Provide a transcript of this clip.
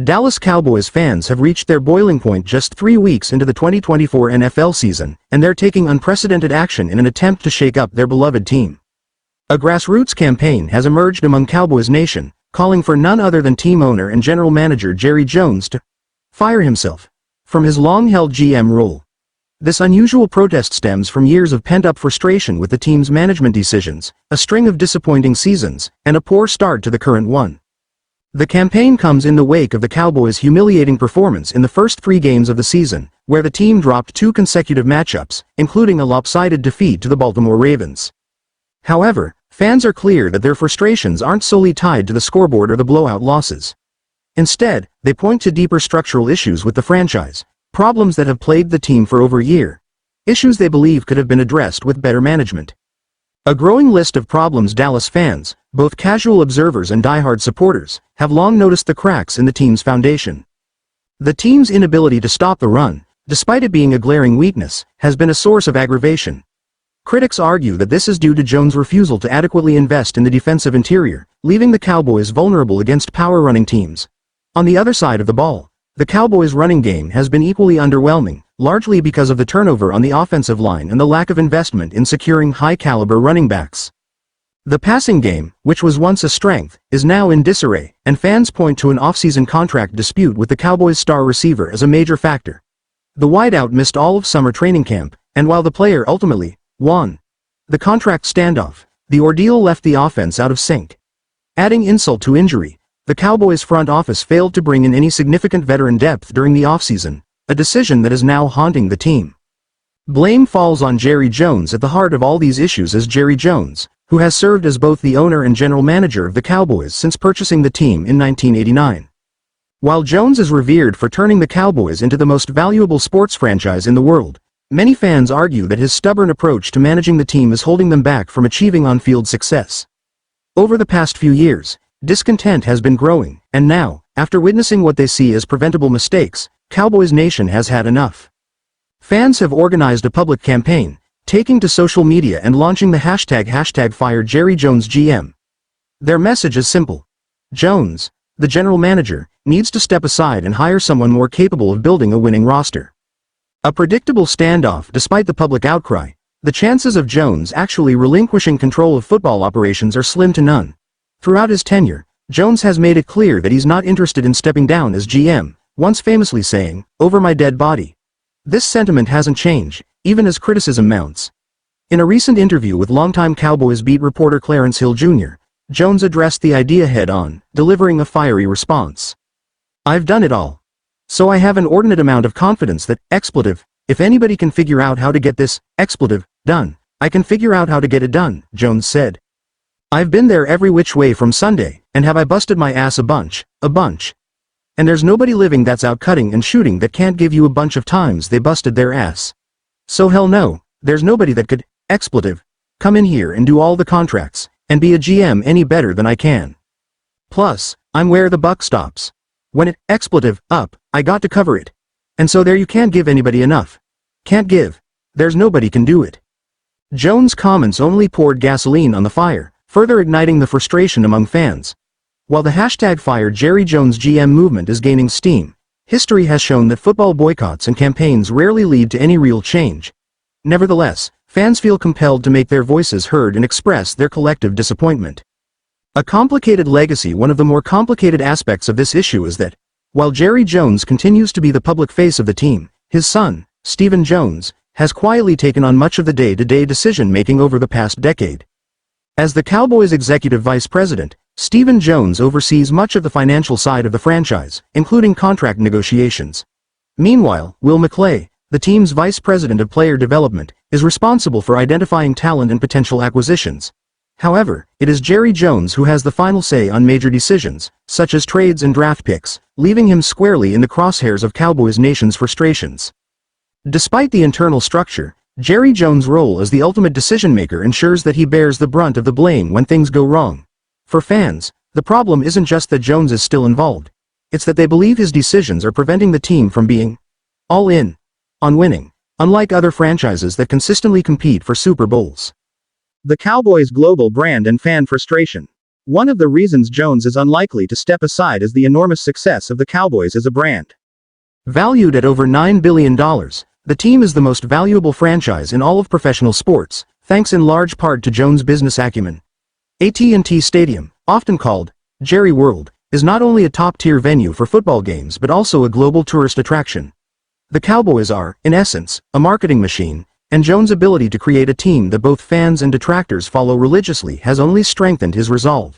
Dallas Cowboys fans have reached their boiling point just 3 weeks into the 2024 NFL season, and they're taking unprecedented action in an attempt to shake up their beloved team. A grassroots campaign has emerged among Cowboys Nation, calling for none other than team owner and general manager Jerry Jones to fire himself from his long-held GM role. This unusual protest stems from years of pent-up frustration with the team's management decisions, a string of disappointing seasons, and a poor start to the current one. The campaign comes in the wake of the Cowboys' humiliating performance in the first 3 games of the season, where the team dropped 2 consecutive matchups, including a lopsided defeat to the Baltimore Ravens. However, fans are clear that their frustrations aren't solely tied to the scoreboard or the blowout losses. Instead, they point to deeper structural issues with the franchise, problems that have plagued the team for over a year, issues they believe could have been addressed with better management. A growing list of problems Dallas fans, both casual observers and diehard supporters, have long noticed the cracks in the team's foundation. The team's inability to stop the run, despite it being a glaring weakness, has been a source of aggravation. Critics argue that this is due to Jones' refusal to adequately invest in the defensive interior, leaving the Cowboys vulnerable against power-running teams. On the other side of the ball, the Cowboys' running game has been equally underwhelming, largely because of the turnover on the offensive line and the lack of investment in securing high-caliber running backs. The passing game, which was once a strength, is now in disarray, and fans point to an off-season contract dispute with the Cowboys' star receiver as a major factor. The wideout missed all of summer training camp, and while the player ultimately won the contract standoff, the ordeal left the offense out of sync. Adding insult to injury, the Cowboys' front office failed to bring in any significant veteran depth during the offseason, a decision that is now haunting the team. Blame falls on Jerry Jones. At the heart of all these issues is Jerry Jones, who has served as both the owner and general manager of the Cowboys since purchasing the team in 1989. While Jones is revered for turning the Cowboys into the most valuable sports franchise in the world, many fans argue that his stubborn approach to managing the team is holding them back from achieving on-field success. Over the past few years, discontent has been growing, and now, after witnessing what they see as preventable mistakes, Cowboys Nation has had enough. Fans have organized a public campaign, taking to social media and launching the hashtag #FireJerryJonesGM. Their message is simple. Jones, the general manager, needs to step aside and hire someone more capable of building a winning roster. A predictable standoff. Despite the public outcry, the chances of Jones actually relinquishing control of football operations are slim to none. Throughout his tenure, Jones has made it clear that he's not interested in stepping down as GM, once famously saying, "Over my dead body." This sentiment hasn't changed, even as criticism mounts. In a recent interview with longtime Cowboys beat reporter Clarence Hill Jr., Jones addressed the idea head-on, delivering a fiery response. "I've done it all. So I have an inordinate amount of confidence that, if anybody can figure out how to get this, done, I can figure out how to get it done," Jones said. "I've been there every which way from Sunday, and have I busted my ass a bunch. And there's nobody living that's out cutting and shooting that can't give you a bunch of times they busted their ass. So hell no, there's nobody that could, come in here and do all the contracts, and be a GM any better than I can. Plus, I'm where the buck stops. When up, I got to cover it. And so there you can't give anybody enough. There's nobody can do it." Jones' comments only poured gasoline on the fire, further igniting the frustration among fans. While the #FireJerryJonesGM movement is gaining steam, history has shown that football boycotts and campaigns rarely lead to any real change. Nevertheless, fans feel compelled to make their voices heard and express their collective disappointment. A complicated legacy. One of the more complicated aspects of this issue is that, while Jerry Jones continues to be the public face of the team, his son, Stephen Jones, has quietly taken on much of the day-to-day decision-making over the past decade. As the Cowboys' executive vice president, Stephen Jones oversees much of the financial side of the franchise, including contract negotiations. Meanwhile, Will McClay, the team's vice president of player development, is responsible for identifying talent and potential acquisitions. However, it is Jerry Jones who has the final say on major decisions, such as trades and draft picks, leaving him squarely in the crosshairs of Cowboys Nation's frustrations. Despite the internal structure, Jerry Jones' role as the ultimate decision-maker ensures that he bears the brunt of the blame when things go wrong. For fans, the problem isn't just that Jones is still involved. It's that they believe his decisions are preventing the team from being all in on winning, unlike other franchises that consistently compete for Super Bowls. The Cowboys' global brand and fan frustration. One of the reasons Jones is unlikely to step aside is the enormous success of the Cowboys as a brand. Valued at over $9 billion, the team is the most valuable franchise in all of professional sports, thanks in large part to Jones' business acumen. AT&T Stadium, often called Jerry World, is not only a top-tier venue for football games but also a global tourist attraction. The Cowboys are, in essence, a marketing machine, and Jones' ability to create a team that both fans and detractors follow religiously has only strengthened his resolve.